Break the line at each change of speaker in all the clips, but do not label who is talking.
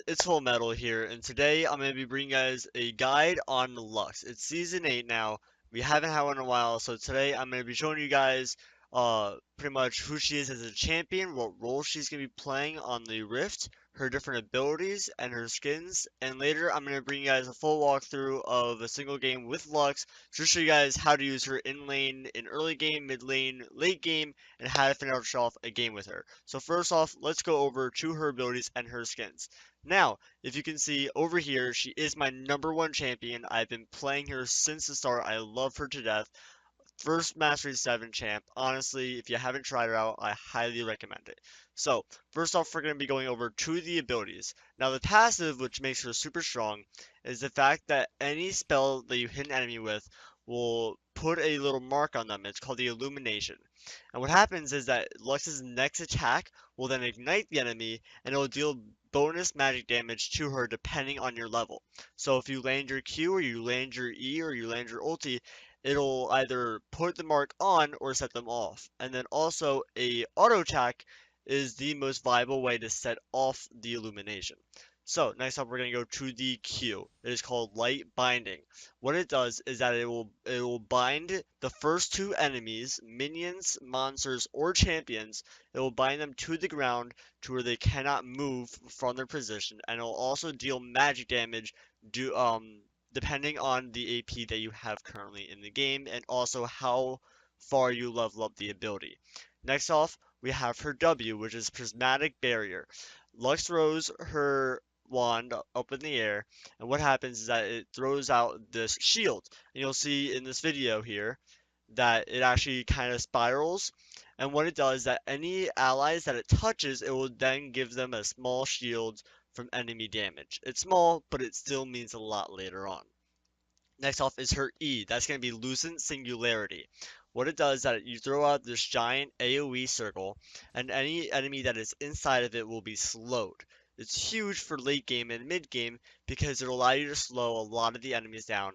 It's Full Metal here, and today I'm going to be bringing you guys a guide on Lux. It's Season 8 now. We haven't had one in a while, so today I'm going to be showing you guys pretty much who she is as a champion, what role she's going to be playing on the Rift, her different abilities, and her skins. And later I'm going to bring you guys a full walkthrough of a single game with Lux to show you guys how to use her in lane, in early game, mid lane, late game, and how to finish off a game with her. So first off, let's go over to her abilities and her skins. Now, if you can see over here, she is my #1 champion. I've been playing her since the start. I love her to death. First Mastery 7 champ. Honestly, if you haven't tried her out, I highly recommend it. So, first off, we're going to be going over to the abilities. Now, the passive, which makes her super strong, is the fact that any spell that you hit an enemy with will put a little mark on them. It's called the Illumination. And what happens is that Lux's next attack will then ignite the enemy, and it will deal bonus magic damage to her depending on your level. So if you land your Q, or you land your E, or you land your ulti, it'll either put the mark on or set them off. And then also a auto attack is the most viable way to set off the illumination. So next up we're going to go to the Q. It is called Light Binding. What it does is that it will bind the first two enemies, minions, monsters, or champions. It will bind them to the ground to where they cannot move from their position, and it will also deal magic damage depending on the AP that you have currently in the game, and also how far you level up the ability. Next off, we have her W, which is Prismatic Barrier. Lux throws her wand up in the air, and what happens is that it throws out this shield. And you'll see in this video here that it actually kind of spirals, and what it does is that any allies that it touches, it will then give them a small shield from enemy damage. It's small, but it still means a lot later on. Next off is her E. That's going to be Lucent Singularity. What it does is that you throw out this giant AoE circle, and any enemy that is inside of it will be slowed. It's huge for late game and mid game because it'll allow you to slow a lot of the enemies down,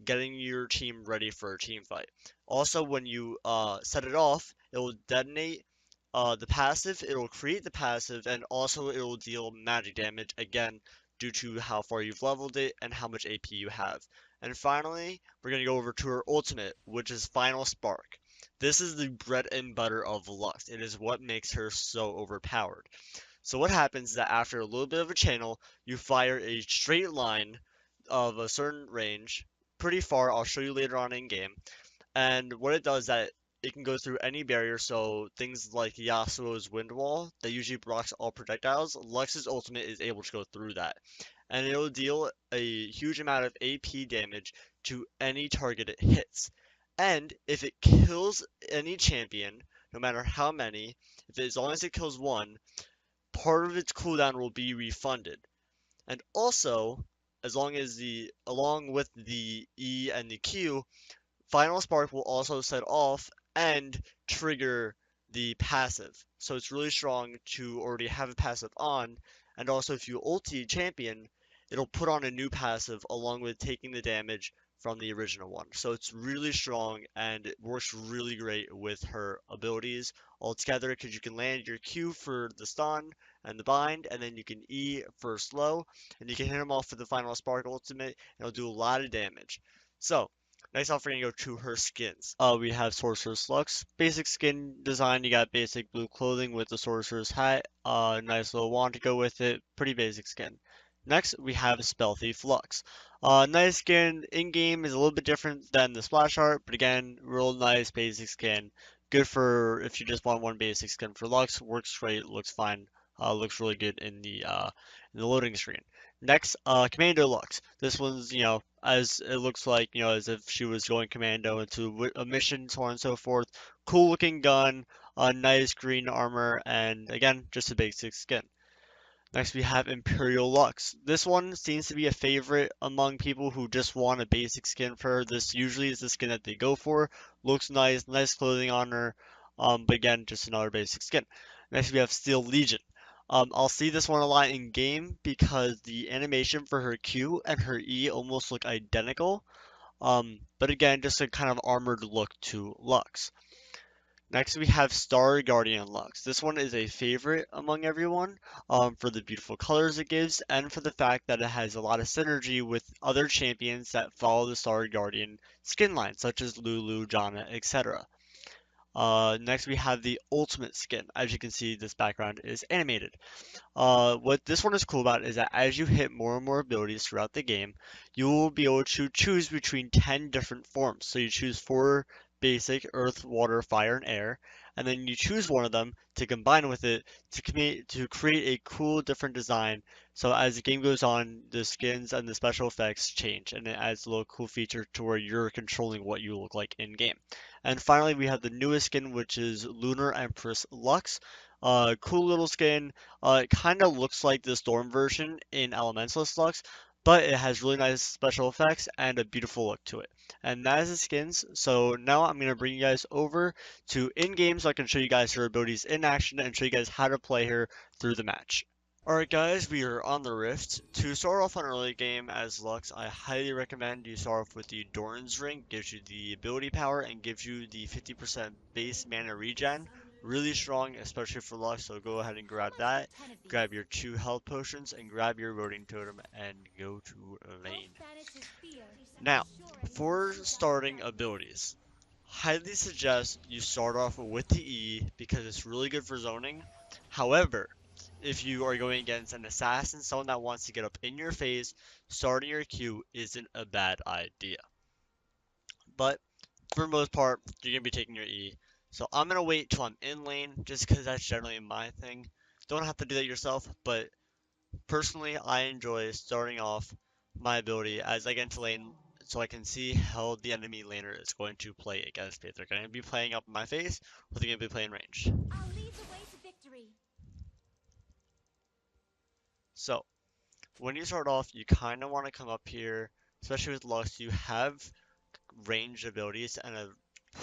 getting your team ready for a team fight. Also, when you set it off, it will detonate the passive, it will create the passive, and also it will deal magic damage, again, due to how far you've leveled it and how much AP you have. And finally, we're going to go over to her ultimate, which is Final Spark. This is the bread and butter of Lux. It is what makes her so overpowered. So what happens is that after a little bit of a channel, you fire a straight line of a certain range, pretty far. I'll show you later on in game. And what it does is that it can go through any barrier, so things like Yasuo's Wind Wall that usually blocks all projectiles, Lux's ultimate is able to go through that. And it'll deal a huge amount of AP damage to any target it hits. And if it kills any champion, no matter how many, as long as it kills one, part of its cooldown will be refunded. And also, along with the E and the Q, Final Spark will also set off and trigger the passive. So it's really strong to already have a passive on, and also if you ulti champion, it'll put on a new passive along with taking the damage from the original one. So it's really strong and it works really great with her abilities altogether because you can land your Q for the stun and the bind, and then you can E for slow, and you can hit them off with the Final Spark ultimate, and it'll do a lot of damage. So, next off, we're gonna go to her skins. We have Sorcerer's Lux. Basic skin design, you got basic blue clothing with the Sorcerer's hat. Nice little wand to go with it. Pretty basic skin. Next, we have Spell Thief Lux. Nice skin. In-game is a little bit different than the splash art, but again, real nice basic skin. Good for if you just want one basic skin for Lux. Works great, looks fine. Looks really good in the loading screen. Next, Commando Lux. This one's, as it looks like, as if she was going commando into a mission, so on and so forth. Cool looking gun, nice green armor, and again, just a basic skin. Next, we have Imperial Lux. This one seems to be a favorite among people who just want a basic skin for her. This usually is the skin that they go for. Looks nice, nice clothing on her, but again, just another basic skin. Next, we have Steel Legion. I'll see this one a lot in game because the animation for her Q and her E almost look identical. But again, just a kind of armored look to Lux. Next, we have Star Guardian Lux. This one is a favorite among everyone for the beautiful colors it gives and for the fact that it has a lot of synergy with other champions that follow the Star Guardian skin line, such as Lulu, Janna, etc. Next, we have the Ultimate skin. As you can see, this background is animated. What this one is cool about is that as you hit more and more abilities throughout the game, you will be able to choose between 10 different forms. So you choose 4 basic earth, water, fire, and air, and then you choose one of them to combine with it to create a cool different design. So as the game goes on, the skins and the special effects change, and it adds a little cool feature to where you're controlling what you look like in game. And finally, we have the newest skin, which is Lunar Empress Lux. Cool little skin. It kind of looks like the Storm version in Elementalist Lux, but it has really nice special effects and a beautiful look to it. And that is the skins. So now I'm going to bring you guys over to in-game so I can show you guys her abilities in action and show you guys how to play her through the match. Alright guys, we are on the Rift. To start off on early game as Lux, I highly recommend you start off with the Doran's Ring. Gives you the ability power and gives you the 50% base mana regen. Really strong, especially for Lux, so go ahead and grab that. Grab your 2 health potions and grab your Roading Totem and go to lane. Now, for starting abilities, highly suggest you start off with the E because it's really good for zoning. However, if you are going against an assassin, someone that wants to get up in your face, starting your Q isn't a bad idea. But for the most part, you're going to be taking your E. So I'm going to wait till I'm in lane, just because that's generally my thing. Don't have to do that yourself, but personally, I enjoy starting off my ability as I get into lane so I can see how the enemy laner is going to play against me. If they're going to be playing up in my face, or they're going to be playing range. So, when you start off, you kind of want to come up here, especially with Lux, you have ranged abilities and a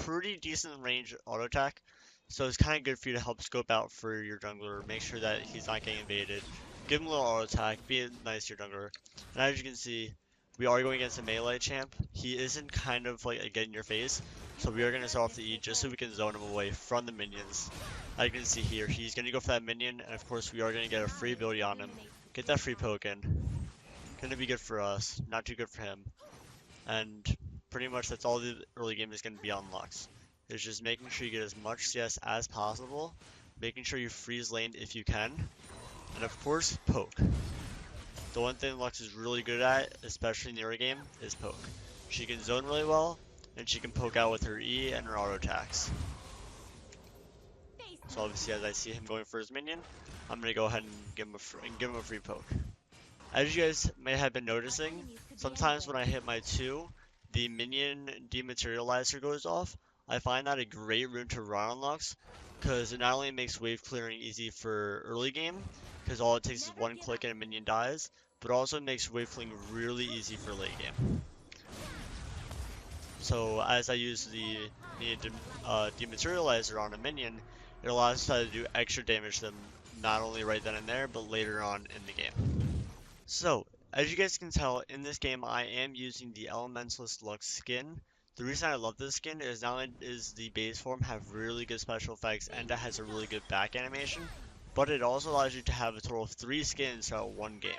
pretty decent range auto attack. So it's kind of good for you to help scope out for your jungler, make sure that he's not getting invaded. Give him a little auto attack, be nice to your jungler. And as you can see, we are going against a melee champ. He isn't kind of like a get in your face, so we are going to start off the E just so we can zone him away from the minions. As you can see here, he's going to go for that minion, and of course we are going to get a free ability on him. Get that free poke in. Gonna be good for us, not too good for him. And pretty much that's all the early game is going to be on Lux. It's just making sure you get as much CS as possible, making sure you freeze lane if you can, and of course, poke. The one thing Lux is really good at, especially in the early game, is poke. She can zone really well, and she can poke out with her E and her auto attacks. So obviously as I see him going for his minion, I'm going to go ahead and give him a free poke. As you guys may have been noticing, sometimes when I hit my 2, the minion dematerializer goes off. I find that a great rune to run on Lux, because it not only makes wave clearing easy for early game, because all it takes is one click and a minion dies, but also makes wave clearing really easy for late game. So as I use the dematerializer on a minion, it allows us to do extra damage to them, not only right then and there, but later on in the game. So, as you guys can tell, in this game I am using the Elementalist Lux skin. The reason I love this skin is not only does the base form have really good special effects and it has a really good back animation, but it also allows you to have a total of 3 skins throughout one game.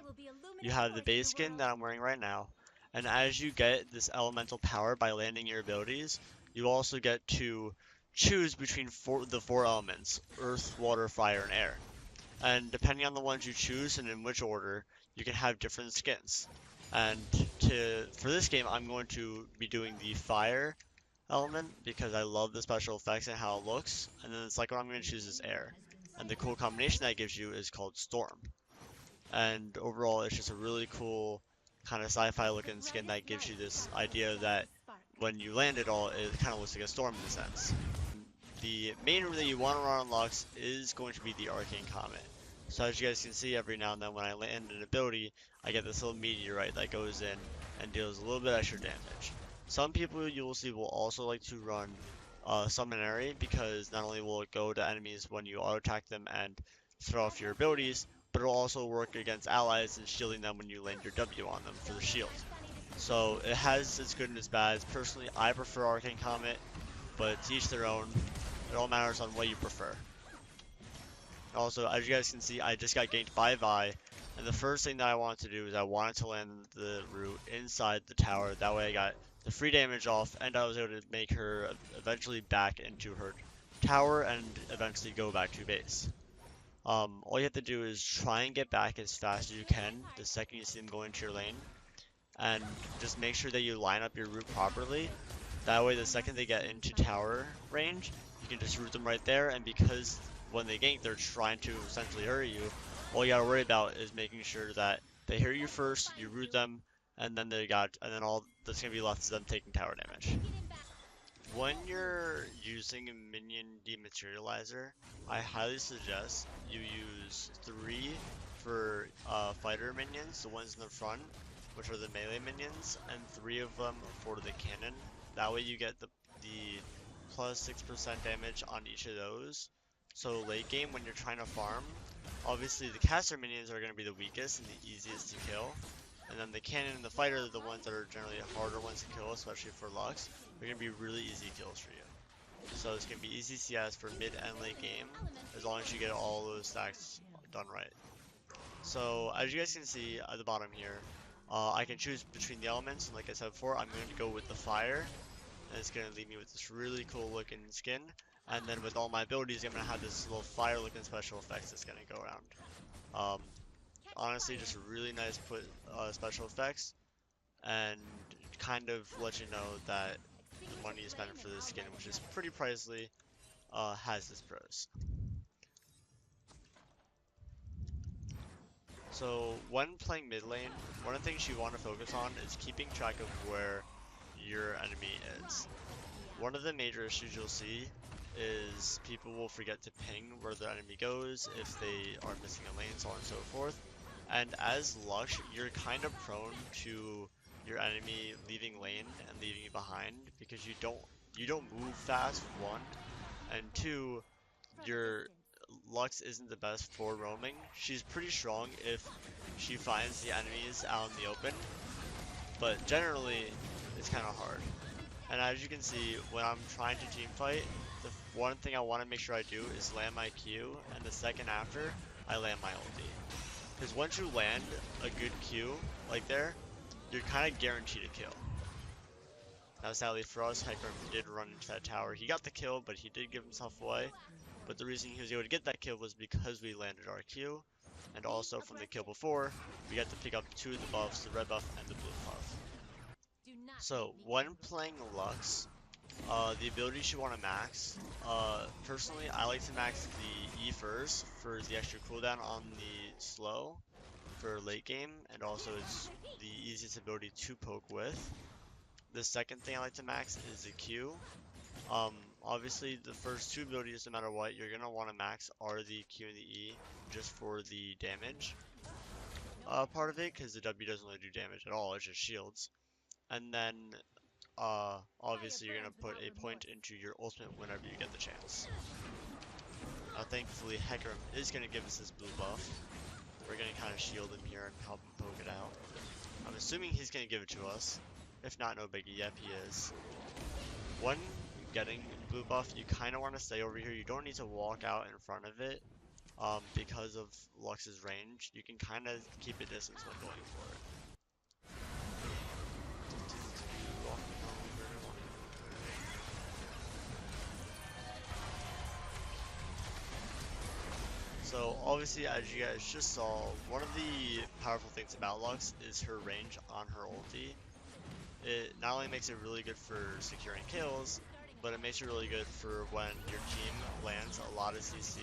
You have the base skin that I'm wearing right now, and as you get this elemental power by landing your abilities, you also get to choose between the 4 elements, earth, water, fire, and air. And depending on the ones you choose and in which order, you can have different skins. And for this game, I'm going to be doing the fire element because I love the special effects and how it looks. And then the second one I'm going to choose is air. And the cool combination that gives you is called storm. And overall, it's just a really cool kind of sci-fi looking skin that gives you this idea that when you land it all, it kind of looks like a storm in a sense. The main room that you want to run on Lux is going to be the Arcane Comet. So as you guys can see, every now and then when I land an ability, I get this little meteorite that goes in and deals a little bit extra damage. Some people you will see will also like to run Summonary because not only will it go to enemies when you auto attack them and throw off your abilities, but it will also work against allies and shielding them when you land your W on them for the shield. So it has its good and its bad. Personally, I prefer Arcane Comet, but to each their own. It all matters on what you prefer. Also, as you guys can see, I just got ganked by Vi, and the first thing that I wanted to do is I wanted to land the root inside the tower. That way I got the free damage off, and I was able to make her eventually back into her tower and eventually go back to base. All you have to do is try and get back as fast as you can the second you see them go into your lane, and just make sure that you line up your root properly. That way the second they get into tower range, you can just root them right there, and because when they gank, they're trying to essentially hurt you, all you gotta worry about is making sure that they hit you first, you root them, and then all that's gonna be left is them taking tower damage. When you're using a minion dematerializer, I highly suggest you use 3 for fighter minions, the ones in the front, which are the melee minions, and 3 of them for the cannon. That way you get the plus 6% damage on each of those. So late game when you're trying to farm, obviously the caster minions are going to be the weakest and the easiest to kill. And then the cannon and the fighter are the ones that are generally harder ones to kill, especially for Lux. They're going to be really easy kills for you. So it's going to be easy CS for mid and late game, as long as you get all those stacks done right. So as you guys can see at the bottom here, I can choose between the elements, and like I said before, I'm going to go with the fire. And it's going to leave me with this really cool looking skin. And then with all my abilities, I'm going to have this little fire looking special effects that's going to go around. Honestly, just really nice special effects, and kind of let you know that the money you spend for this skin, which is pretty pricey, has its pros. So when playing mid lane, one of the things you want to focus on is keeping track of where your enemy is. One of the major issues you'll see is people will forget to ping where their enemy goes if they are missing a lane, so on and so forth. And as Lux, you're kind of prone to your enemy leaving lane and leaving you behind because you don't move fast, 1, and 2, your Lux isn't the best for roaming. She's pretty strong if she finds the enemies out in the open, but generally it's kind of hard. And as you can see, when I'm trying to team fight, the one thing I want to make sure I do is land my Q, and the second after, I land my ulti. Because once you land a good Q, like there, you're kind of guaranteed a kill. Now sadly for us, Hecarim did run into that tower. He got the kill, but he did give himself away. But the reason he was able to get that kill was because we landed our Q. And also from the kill before, we got to pick up 2 of the buffs, the red buff and the blue buff. So when playing Lux, the abilities you want to max, personally I like to max the E first for the extra cooldown on the slow for late game, and also it's the easiest ability to poke with. The second thing I like to max is the Q. Obviously the first 2 abilities, no matter what, you're going to want to max are the Q and the E, just for the damage part of it, because the W doesn't really do damage at all, it's just shields. And then obviously you're going to put a point into your ultimate whenever you get the chance. Now thankfully Hecarim is going to give us this blue buff. We're going to kind of shield him here and help him poke it out. I'm assuming he's going to give it to us. If not, no biggie. Yep, he is. When getting blue buff, you kind of want to stay over here. You don't need to walk out in front of it because of Lux's range. You can kind of keep a distance when going for it. So obviously, as you guys just saw, one of the powerful things about Lux is her range on her ulti. It not only makes it really good for securing kills, but it makes it really good for when your team lands a lot of CC.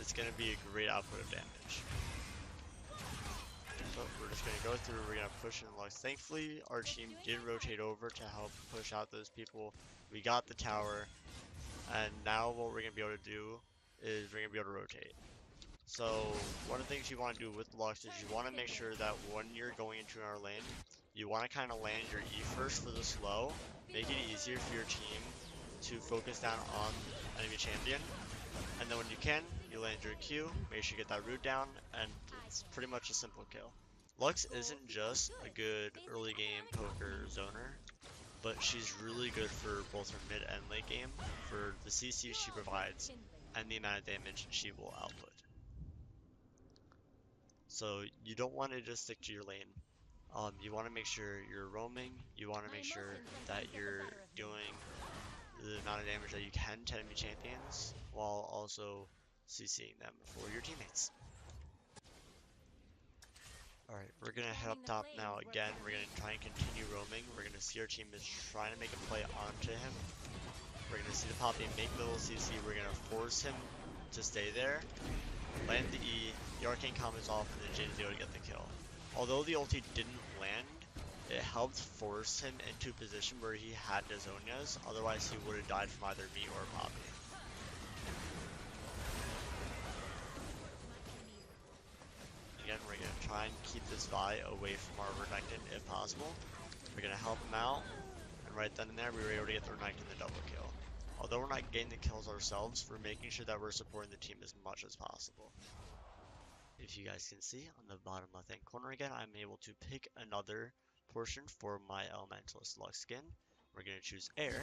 It's going to be a great output of damage. So we're just going to go through, we're going to push in Lux. Thankfully, our team did rotate over to help push out those people. We got the tower, and now what we're going to be able to do is we're going to be able to rotate. So one of the things you want to do with Lux is you want to make sure that when you're going into our lane, you want to kind of land your E first for the slow, make it easier for your team to focus down on enemy champion, and then when you can, you land your Q, make sure you get that root down, and it's pretty much a simple kill. Lux isn't just a good early game poker zoner. but she's really good for both her mid and late game for the CC she provides and the amount of damage she will output. So you don't want to just stick to your lane. You want to make sure you're roaming, you want to make sure that you're doing the amount of damage that you can to enemy champions while also CCing them for your teammates. Alright, we're gonna head up top now again. We're gonna try and continue roaming. We're gonna see our team is trying to make a play onto him. We're gonna see the Poppy make the little CC. We're gonna force him to stay there. Land the E, the Arcane comes off, and then Jhin is able to get the kill. Although the ulti didn't land, it helped force him into a position where he had his Zhonya's, otherwise he would have died from either me or Poppy. Again, we're going to try and keep this Vi away from our Renekton if possible. We're going to help him out, and right then and there we were able to get the Renekton the double kill. Although we're not getting the kills ourselves, we're making sure that we're supporting the team as much as possible. If you guys can see on the bottom left hand corner again, I'm able to pick another portion for my Elementalist Lux skin. We're going to choose Air,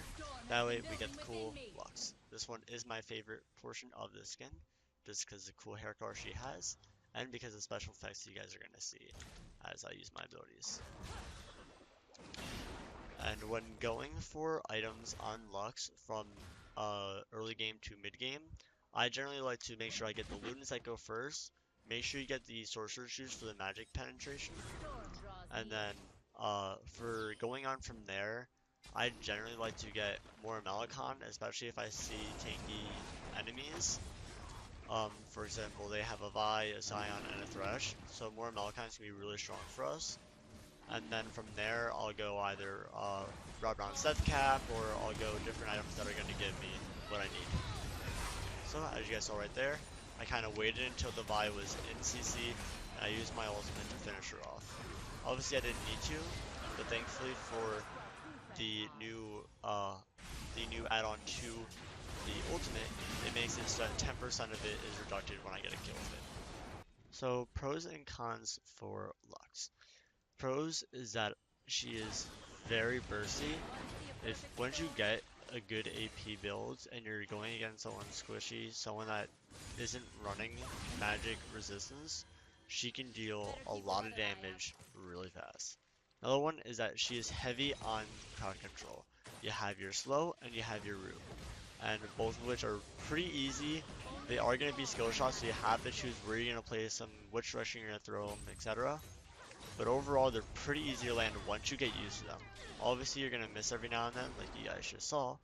that way we get the cool Lux. This one is my favorite portion of this skin, just because of the cool hair color she has, and because of the special effects you guys are going to see as I use my abilities. And when going for items on Lux from early game to mid game, I generally like to make sure I get the Luden's Echo first. Make sure you get the Sorcerer's Shoes for the magic penetration. And then for going on from there, I generally like to get more Malicon, especially if I see tanky enemies. For example, they have a Vi, a Sion, and a Thresh, so more Malicon is going to be really strong for us. And then from there, I'll go either Rob Brown's Death Cap, or I'll go different items that are going to give me what I need. So, as you guys saw right there, I kind of waited until the Vi was in CC, and I used my ultimate to finish her off. Obviously I didn't need to, but thankfully for the new add-on to the ultimate, it makes it so that 10% of it is reducted when I get a kill with it. So pros and cons for Lux. Pros is that she is very bursty. Once you get a good AP build and you're going against someone squishy, someone that isn't running magic resistance, she can deal a lot of damage really fast. Another one is that she is heavy on crowd control. You have your slow and you have your root, and both of which are pretty easy. They are going to be skill shots, so you have to choose where you're going to place them, which rushing you're going to throw them, etc. But overall, they're pretty easy to land once you get used to them. Obviously, you're going to miss every now and then, like you guys just saw.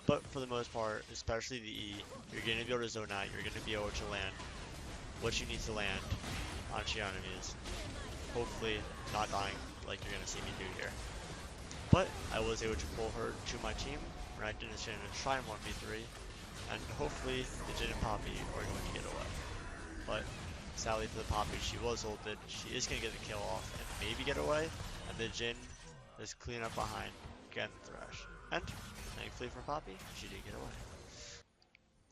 But for the most part, especially the E, you're going to be able to zone out, you're going to be able to land what you need to land onto your enemies. Hopefully, not dying like you're going to see me do here. But I was able to pull her to my team, where I didn't try and 1v3, and hopefully the Jhin and Poppy are going to get away. But sadly for the Poppy, she was ulted, she is going to get the kill off and maybe get away, and the Jhin is clean up behind, getting the Thresh. And thankfully for Poppy, she did get away.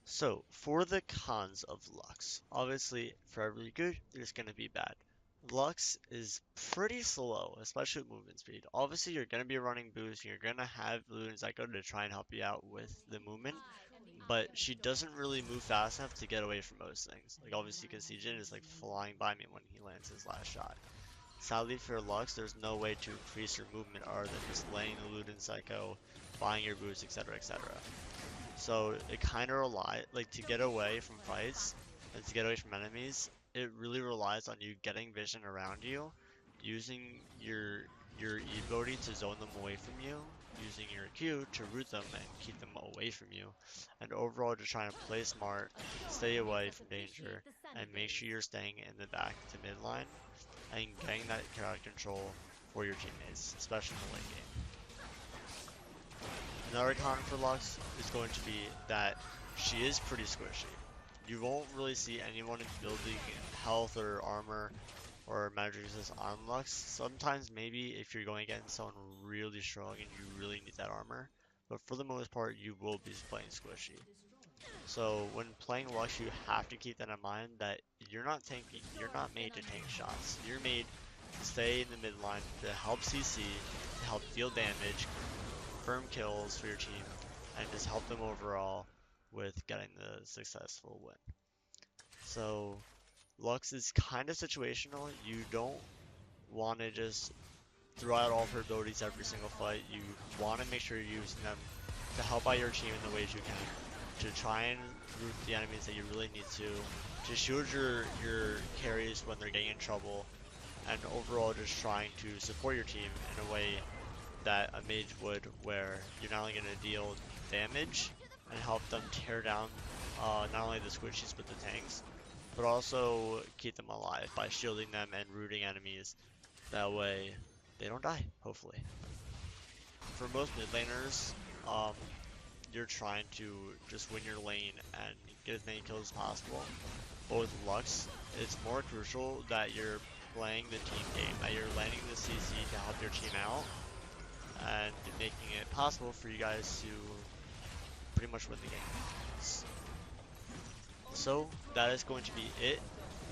So, for the cons of Lux, obviously for every good, there's going to be bad. Lux is pretty slow, especially with movement speed. Obviously, you're going to be running boost, you're going to have Luden's Echo to try and help you out with the movement, but she doesn't really move fast enough to get away from most things. Like, obviously, you can see Jhin is like flying by me when he lands his last shot. Sadly for Lux, there's no way to increase your movement other than just laying the Luden's Echo, buying your boost, etc., etc. So it kind of like to get away from fights and to get away from enemies, it really relies on you getting vision around you, using your E ability to zone them away from you, using your Q to root them and keep them away from you, and overall just trying to play smart, stay away from danger, and make sure you're staying in the back to mid line and getting that crowd control for your teammates, especially in the late game. Another con for Lux is going to be that she is pretty squishy. You won't really see anyone building health or armor or magic resist on Lux. Sometimes maybe if you're going against someone really strong and you really need that armor, but for the most part you will be playing squishy. So when playing Lux, you have to keep that in mind that you're not made to tank shots. You're made to stay in the mid line to help CC, to help deal damage, confirm kills for your team and just help them overall with getting the successful win. So Lux is kind of situational. You don't want to just throw out all of her abilities every single fight. You want to make sure you're using them to help out your team in the ways you can, to try and root the enemies that you really need to shield your carries when they're getting in trouble, and overall just trying to support your team in a way that a mage would, where you're not only going to deal damage and help them tear down not only the squishies but the tanks, but also keep them alive by shielding them and rooting enemies. That way they don't die, hopefully. For most mid laners, you're trying to just win your lane and get as many kills as possible. But with Lux, it's more crucial that you're playing the team game, that you're landing the CC to help your team out, and making it possible for you guys to pretty much win the game. So that is going to be it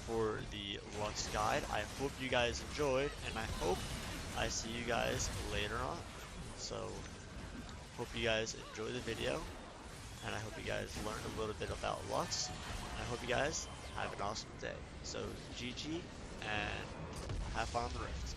for the Lux guide. I hope you guys enjoyed, and I hope I see you guys later on. So hope you guys enjoy the video, and I hope you guys learned a little bit about Lux. I hope you guys have an awesome day. So GG, and have fun on the Rift.